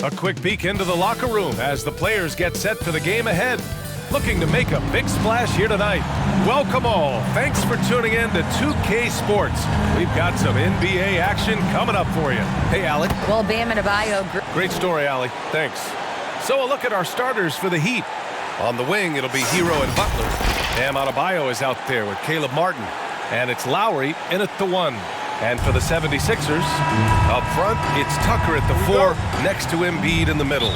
A quick peek into the locker room as the players get set for the game ahead. Looking to make a big splash here tonight. Welcome all. Thanks for tuning in to 2K Sports. We've got some NBA action coming up for you. Hey, Allie. Well, Bam Adebayo. Great story, Allie. Thanks. So a look at our starters for the Heat. On the wing, it'll be Hero and Butler. Bam Adebayo is out there with Caleb Martin. And it's Lowry in at the 1. And for the 76ers, up front, it's Tucker at the 4, next to Embiid in the middle.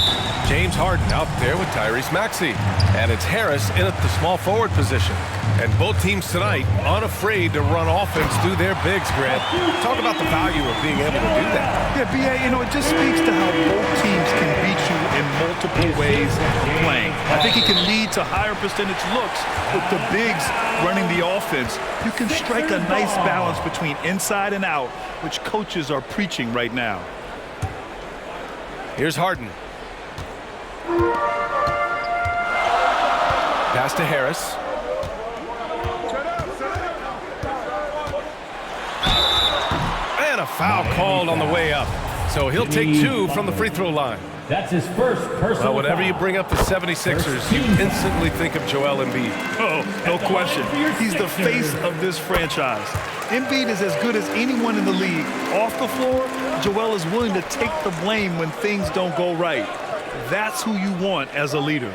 James Harden out there with Tyrese Maxey. And it's Harris in at the small forward position. And both teams tonight unafraid to run offense through their bigs, Grant. Talk about the value of being able to do that. Yeah, B.A., it just speaks to how both teams can beat you in multiple ways playing. I think it can lead to higher percentage looks with the bigs running the offense. You can strike a nice balance between inside and out, which coaches are preaching right now. Here's Harden. Pass to Harris. And a foul called on the way up. So he'll take 2 from the free throw line. That's his first personal Well, whenever foul. you bring up the 76ers, you instantly think of Joel Embiid. Oh, no question. He's the face of this franchise. Embiid is as good as anyone in the league. Off the floor, Joel is willing to take the blame when things don't go right. That's who you want as a leader.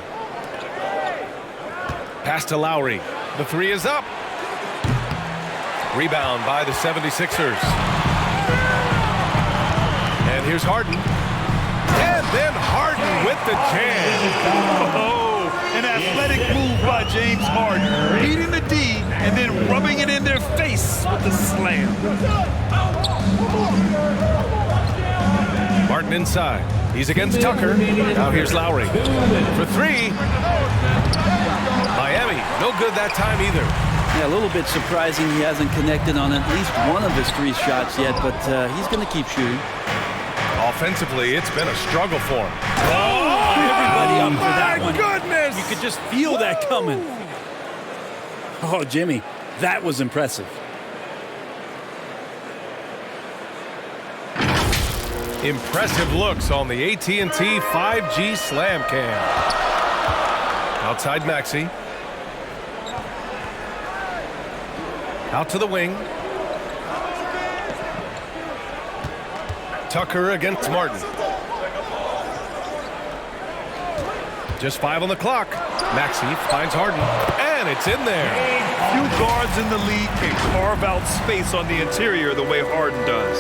Pass to Lowry. The 3 is up. Rebound by the 76ers. And here's Harden. And then Harden with the jam. Oh, an athletic move by James Harden. Beating the D and then rubbing it in their face with the slam. Martin inside. He's against Tucker. Now here's Lowry. For 3. Miami, no good that time either. Yeah, a little bit surprising he hasn't connected on at least one of his 3 shots yet, but he's going to keep shooting. Offensively, it's been a struggle for him. Everybody up for that one. Goodness! You could just feel that coming. Oh, Jimmy, that was impressive. Impressive looks on the AT&T 5G Slam Cam. Outside Maxey. Out to the wing. Tucker against Martin. Just 5 on the clock. Maxey finds Harden. And it's in there. Few guards in the league can carve out space on the interior the way Harden does.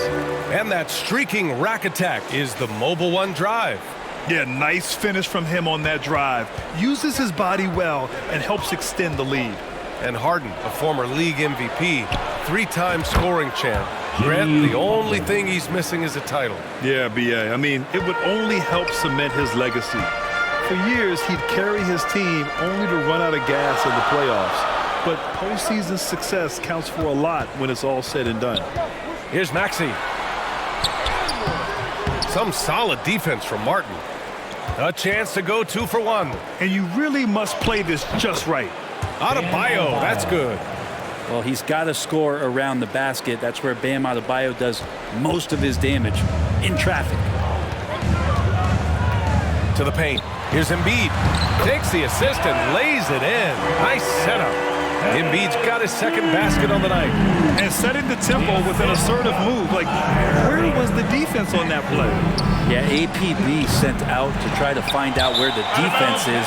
And that streaking rack attack is the Mobile One drive. Yeah, nice finish from him on that drive. Uses his body well and helps extend the lead. And Harden, a former league MVP, 3-time scoring champ. Grant, the only thing he's missing is a title. Yeah, B.A. I mean, it would only help cement his legacy. For years, he'd carry his team only to run out of gas in the playoffs. But postseason success counts for a lot when it's all said and done. Here's Maxey. Some solid defense from Martin. A chance to go 2 for 1. And you really must play this just right. Adebayo, that's good. Well, he's got to score around the basket. That's where Bam Adebayo does most of his damage, in traffic. To the paint. Here's Embiid. Takes the assist and lays it in. Nice setup. Embiid's got his second basket on the night. And setting the tempo with an assertive move. Like, where was the defense on that play? Yeah, APB sent out to try to find out where the defense is.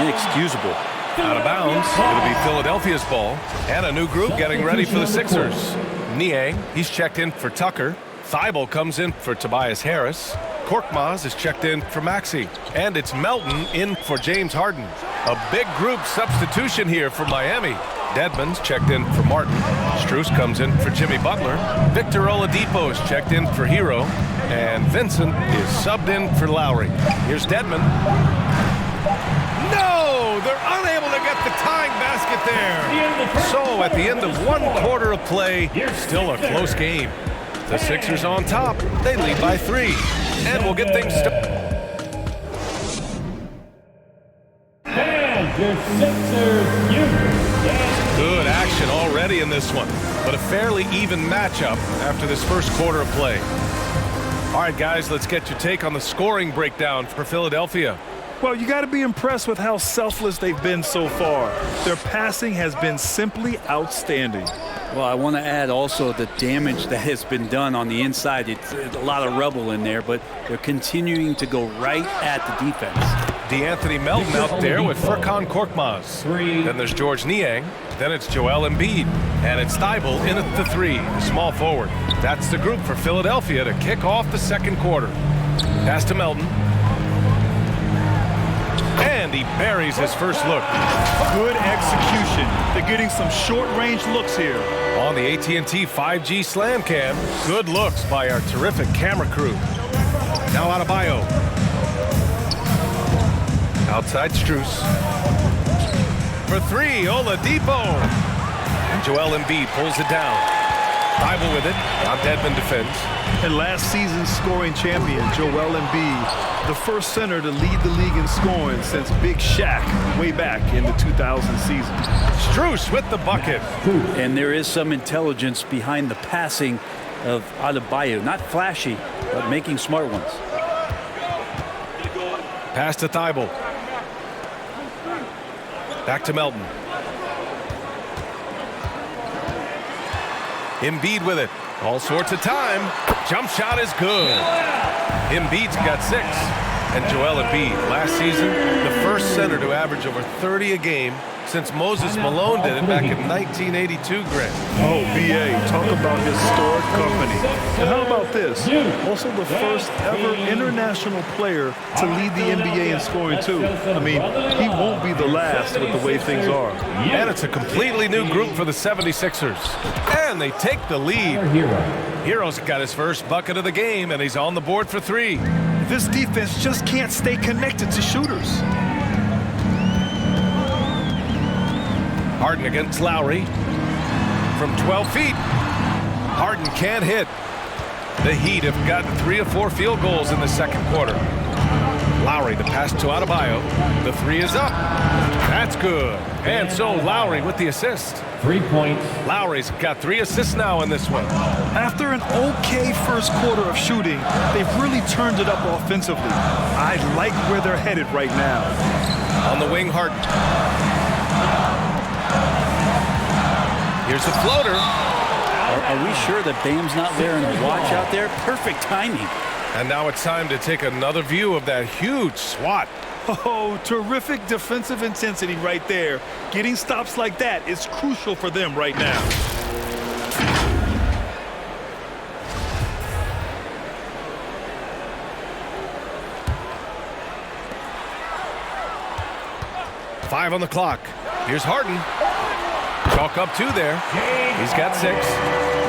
Inexcusable. Out of bounds. It'll be Philadelphia's ball. And a new group getting ready for the Sixers. Niang, he's checked in for Tucker. Thibault comes in for Tobias Harris. Korkmaz is checked in for Maxey. And it's Melton in for James Harden. A big group substitution here for Miami. Dedmon's checked in for Martin. Strus comes in for Jimmy Butler. Victor Oladipo is checked in for Hero. And Vincent is subbed in for Lowry. Here's Dedmon. No! They're unable to get the tying basket there. So at the end of 1 quarter of play, still a close game. The Sixers on top. They lead by 3. And we'll get things started. And your Sixers, Good action already in this one, but a fairly even matchup after this first quarter of play. All right, guys, let's get your take on the scoring breakdown for Philadelphia. Well, you got to be impressed with how selfless they've been so far. Their passing has been simply outstanding. Well, I want to add also the damage that has been done on the inside. It's a lot of rubble in there, but they're continuing to go right at the defense. DeAnthony Melton out there with Furkan Korkmaz. Then there's George Niang. Then it's Joel Embiid. And it's Thibault in at the 3, the small forward. That's the group for Philadelphia to kick off the second quarter. Pass to Melton. And he buries his first look. Good execution. They're getting some short-range looks here. On the AT&T 5G Slam Cam, good looks by our terrific camera crew. Now Adebayo. Outside Strus. For 3, Oladipo. And Joel Embiid pulls it down. Thibault with it. Now Dedmon defends. And last season's scoring champion, Joel Embiid, the first center to lead the league in scoring since Big Shaq way back in the 2000 season. Strus with the bucket. And there is some intelligence behind the passing of Adebayo. Not flashy, but making smart ones. Pass to Thibault. Back to Melton. Embiid with it. All sorts of time. Jump shot is good. Embiid's got 6. And Joel Embiid, last season, the first center to average over 30 a game since Moses Malone did it back in 1982, Greg. Oh, B.A., talk about historic company. And how about this? Also the first ever international player to lead the NBA in scoring, too. I mean, he won't be the last with the way things are. And it's a completely new group for the 76ers. And they take the lead. Hero's got his first bucket of the game, and he's on the board for 3. This defense just can't stay connected to shooters. Harden against Lowry. From 12 feet. Harden can't hit. The Heat have gotten 3 or 4 field goals in the second quarter. Lowry, the pass to Adebayo. The 3 is up. That's good. And so Lowry with the assist. 3 points. Lowry's got 3 assists now in this one. After an okay first quarter of shooting, they've really turned it up offensively. I like where they're headed right now. On the wing, Harden. Here's the floater. Are we sure that Bam's not wearing a watch out there? Perfect timing. And now it's time to take another view of that huge swat. Oh, terrific defensive intensity right there. Getting stops like that is crucial for them right now. Five on the clock. Here's Harden. Chalk up 2 there. He's got 6.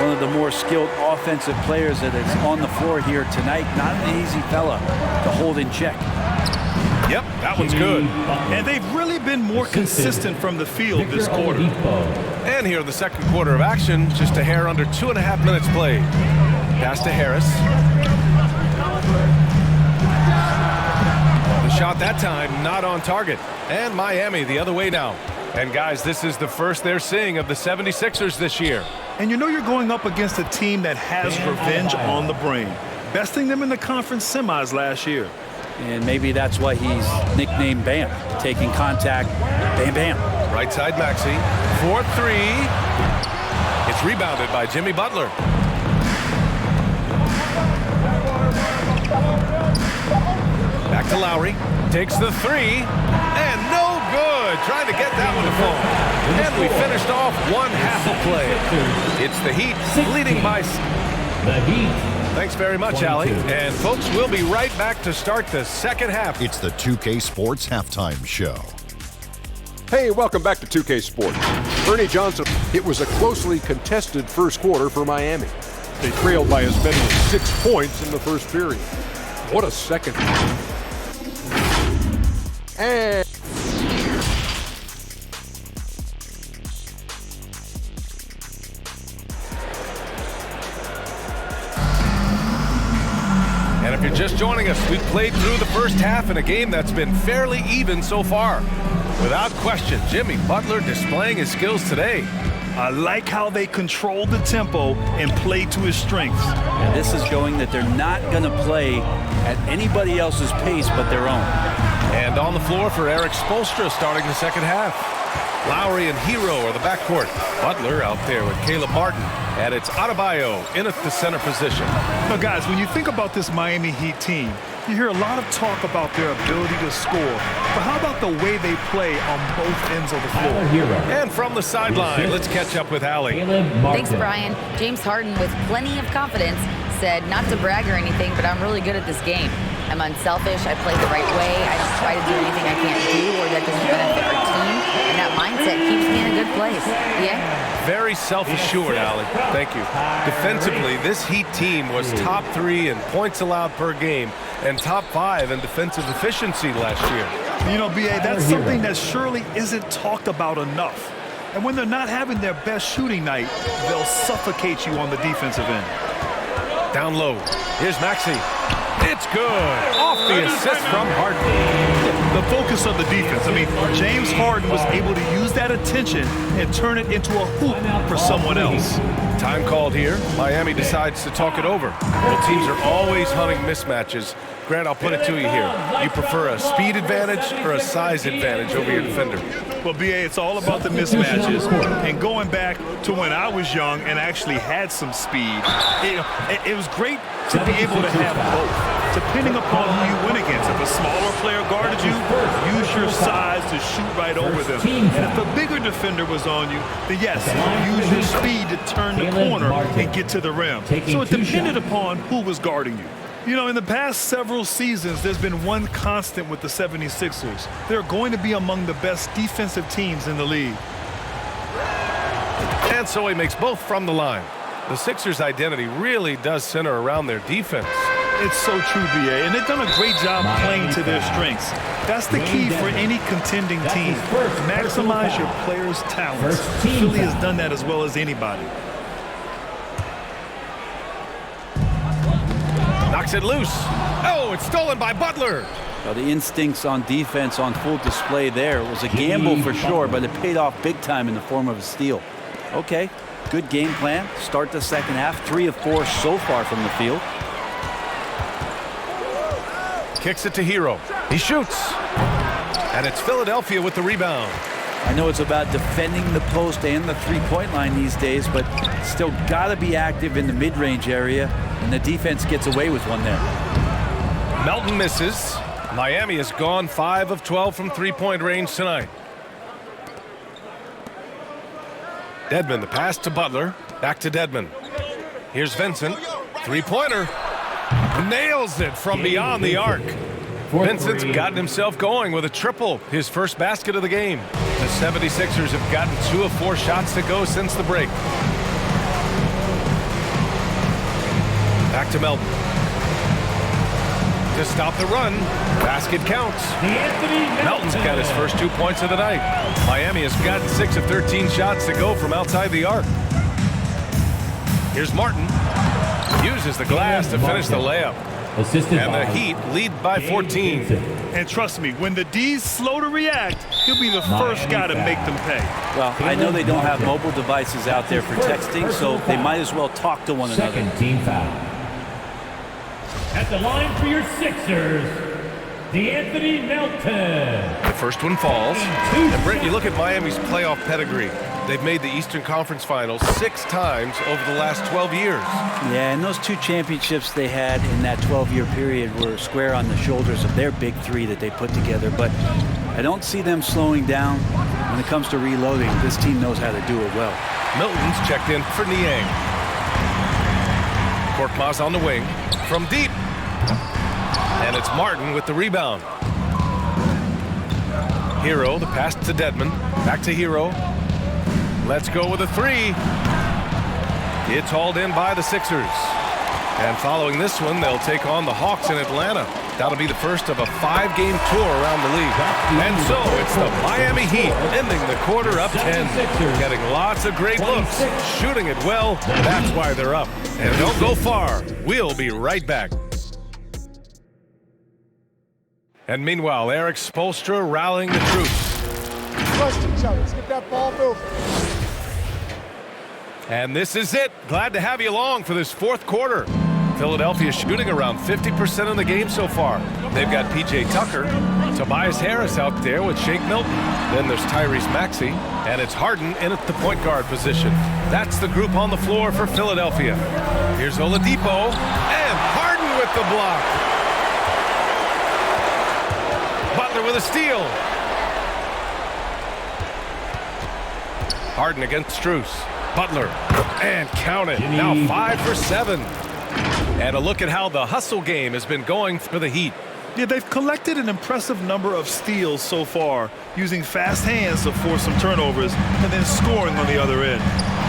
One of the more skilled offensive players that is on the floor here tonight. Not an easy fella to hold in check. Yep, that one's good. And they've really been more consistent from the field this quarter. And here in the second quarter of action, just a hair under 2.5 minutes played. Pass to Harris. The shot that time not on target. And Miami the other way now. And guys, this is the first they're seeing of the 76ers this year. And you know you're going up against a team that has revenge on the brain, besting them in the conference semis last year. And maybe that's why he's nicknamed Bam. Taking contact, bam, bam. Right side Maxey. 4-3. It's rebounded by Jimmy Butler. Back to Lowry. Takes the 3. And no good. Trying to get that one to fall. And we finished off one half of play. It's the Heat leading by... The Heat. Thanks very much, Allie. And folks, we'll be right back to start the second half. It's the 2K Sports Halftime Show. Hey, welcome back to 2K Sports. Ernie Johnson. It was a closely contested first quarter for Miami. They trailed by as many as 6 points in the first period. What a second. And if you're just joining us, we've played through the first half in a game that's been fairly even so far. Without question, Jimmy Butler displaying his skills today. I like how they control the tempo and play to his strengths. And this is showing that they're not going to play at anybody else's pace but their own. And on the floor for Eric Spoelstra starting the second half. Lowry and Hero are the backcourt. Butler out there with Caleb Martin. And it's Adebayo in at the center position. Now, guys, when you think about this Miami Heat team, you hear a lot of talk about their ability to score. But how about the way they play on both ends of the floor? And from the sideline, let's catch up with Allie. Thanks, Brian. James Harden, with plenty of confidence, said not to brag or anything, but I'm really good at this game. I'm unselfish. I play the right way. I don't try to do anything I can't do or that doesn't benefit our team. And that mindset keeps me in a good place. Yeah? Very self-assured, Allie. Thank you. Defensively, this Heat team was top 3 in points allowed per game and top 5 in defensive efficiency last year. You know, B.A., that's something that surely isn't talked about enough. And when they're not having their best shooting night, they'll suffocate you on the defensive end. Down low. Here's Maxey. It's good. Off the assist from Harden. The focus of the defense. I mean, James Harden was able to use that attention and turn it into a hoop for someone else. Time called here. Miami decides to talk it over. Well, teams are always hunting mismatches. Grant, I'll put it to you here. You prefer a speed advantage or a size advantage over your defender? Well, B.A., it's all about the mismatches. And going back to when I was young and actually had some speed, it was great to be able to have both, depending upon who you went against. If a smaller player guarded you, use your size to shoot right over them. And if a bigger defender was on you, then yes, use your speed to turn the corner and get to the rim. So it depended upon who was guarding you. You know, in the past several seasons, there's been one constant with the 76ers. They're going to be among the best defensive teams in the league. And so he makes both from the line. The Sixers' identity really does center around their defense. It's so true, B.A., and they've done a great job playing to their strengths. That's the key for any contending team. Maximize your players' talents. Philly has done that as well as anybody. Knocks it loose. Oh, it's stolen by Butler. Well, the instincts on defense on full display there. It was a gamble for sure, but it paid off big time in the form of a steal. Okay, good game plan. Start the second half. 3 of 4 so far from the field. Kicks it to Hero. He shoots. And it's Philadelphia with the rebound. I know it's about defending the post and the three-point line these days, but still got to be active in the mid-range area, and the defense gets away with one there. Melton misses. Miami has gone 5 of 12 from three-point range tonight. Dedmon, the pass to Butler. Back to Dedmon. Here's Vincent. Three-pointer. Nails it from beyond the arc. Vincent's gotten himself going with a triple, his first basket of the game. The 76ers have gotten 2 of 4 shots to go since the break. Back to Melton. To stop the run, basket counts. Melton's got his first 2 points of the night. Miami has gotten 6 of 13 shots to go from outside the arc. Here's Martin. Uses the glass to finish the layup. And the Heat lead by 14. And trust me, when the D's slow to react, he'll be the first guy to make them pay. Well, I know they don't have mobile devices out there for texting, so they might as well talk to one another. Second team foul. At the line for your Sixers, DeAnthony Melton. The first one falls. And Brent, you look at Miami's playoff pedigree. They've made the Eastern Conference Finals 6 times over the last 12 years. Yeah, and those 2 championships they had in that 12-year period were square on the shoulders of their big 3 that they put together. But I don't see them slowing down when it comes to reloading. This team knows how to do it well. Milton's checked in for Niang. Korkmaz on the wing. From deep. And it's Martin with the rebound. Hero, the pass to Dedmon. Back to Hero. Let's go with a 3. It's hauled in by the Sixers. And following this one, they'll take on the Hawks in Atlanta. That'll be the first of a 5-game tour around the league. And so it's the Miami Heat ending the quarter up 10. Getting lots of great looks, shooting it well. That's why they're up. And don't go far. We'll be right back. And meanwhile, Eric Spoelstra rallying the troops. Trust each other. Let's get that ball moving. And this is it. Glad to have you along for this fourth quarter. Philadelphia shooting around 50% in the game so far. They've got P.J. Tucker, Tobias Harris out there with Shake Milton. Then there's Tyrese Maxey, and it's Harden in at the point guard position. That's the group on the floor for Philadelphia. Here's Oladipo, and Harden with the block. Butler with a steal. Harden against Strus. Butler, and count it. Now 5 for 7. And a look at how the hustle game has been going for the Heat. Yeah, they've collected an impressive number of steals so far, using fast hands to force some turnovers and then scoring on the other end.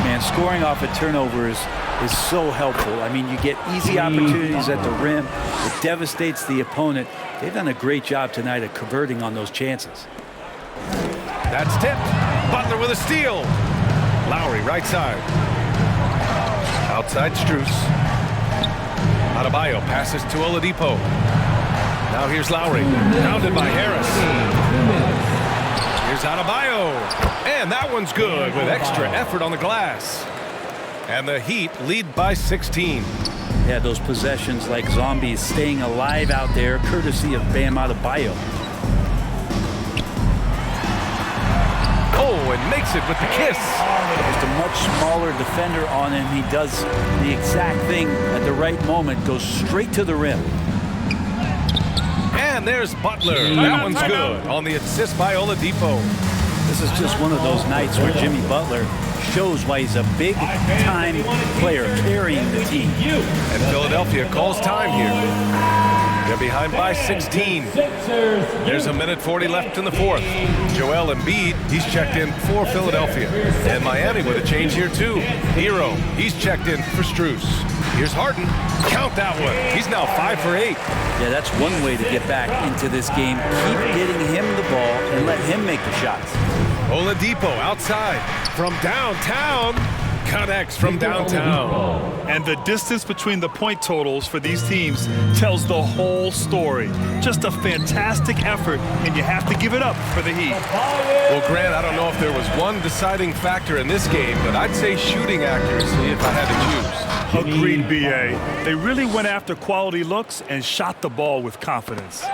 Man, scoring off of turnovers is so helpful. I mean, you get easy opportunities at the rim. It devastates the opponent. They've done a great job tonight at converting on those chances. That's tipped. Butler with a steal. Lowry right side. Outside Strus. Adebayo passes to Oladipo. Now here's Lowry. Pounded by Harris. Here's Adebayo. And that one's good with extra effort on the glass. And the Heat lead by 16. Yeah, those possessions like zombies staying alive out there, courtesy of Bam Adebayo. Oh, and makes it with the kiss. Just a much smaller defender on him. He does the exact thing at the right moment, goes straight to the rim. And there's Butler. That one's good on the assist by Oladipo. This is just one of those nights where Jimmy Butler shows why he's a big-time player carrying the team. And Philadelphia calls time here. They're behind by 16. There's 1:40 left in the fourth. Joel Embiid, he's checked in for Philadelphia. And Miami with a change here too. Hero, he's checked in for Strus. Here's Harden. Count that one. He's now 5 for 8. Yeah, that's one way to get back into this game. Keep getting him the ball and let him make the shots. Oladipo outside from downtown. Connects from downtown. And the distance between the point totals for these teams tells the whole story. Just a fantastic effort, and you have to give it up for the Heat. Well, Grant, I don't know if there was one deciding factor in this game, but I'd say shooting accuracy if I had to choose. Agreed, B.A. They really went after quality looks and shot the ball with confidence.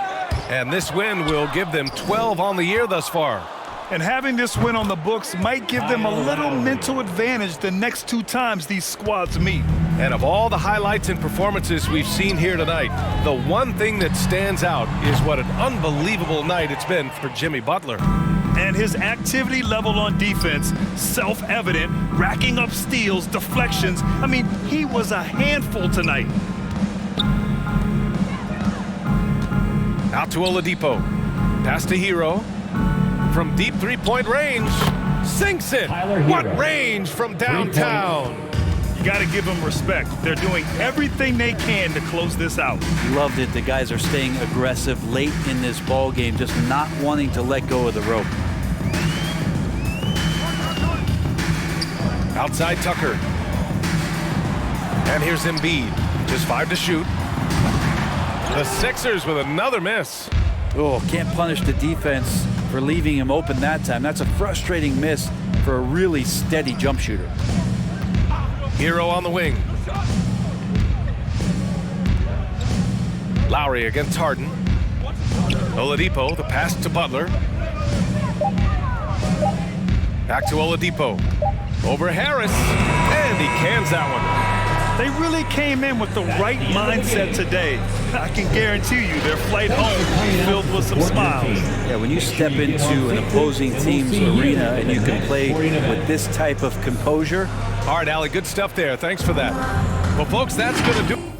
And this win will give them 12 on the year thus far. And having this win on the books might give them a little mental advantage the next 2 times these squads meet. And of all the highlights and performances we've seen here tonight, the one thing that stands out is what an unbelievable night it's been for Jimmy Butler. And his activity level on defense, self-evident, racking up steals, deflections. I mean, he was a handful tonight. Out to Oladipo. Pass to Hero. From deep three-point range. Sinks it. What range from downtown. You got to give them respect. They're doing everything they can to close this out. Loved it. The guys are staying aggressive late in this ball game, just not wanting to let go of the rope. Outside Tucker. And here's Embiid. Just 5 to shoot. The Sixers with another miss. Oh, can't punish the defense for leaving him open that time. That's a frustrating miss for a really steady jump shooter. Hero on the wing. Lowry against Harden. Oladipo, the pass to Butler. Back to Oladipo. Over Harris. And he cans that one. They really came in with the right mindset today. I can guarantee you their flight home will be filled with some smiles. Yeah, when you step into an opposing team's arena and you can play with this type of composure. All right, Allie, good stuff there. Thanks for that. Well, folks, that's going to do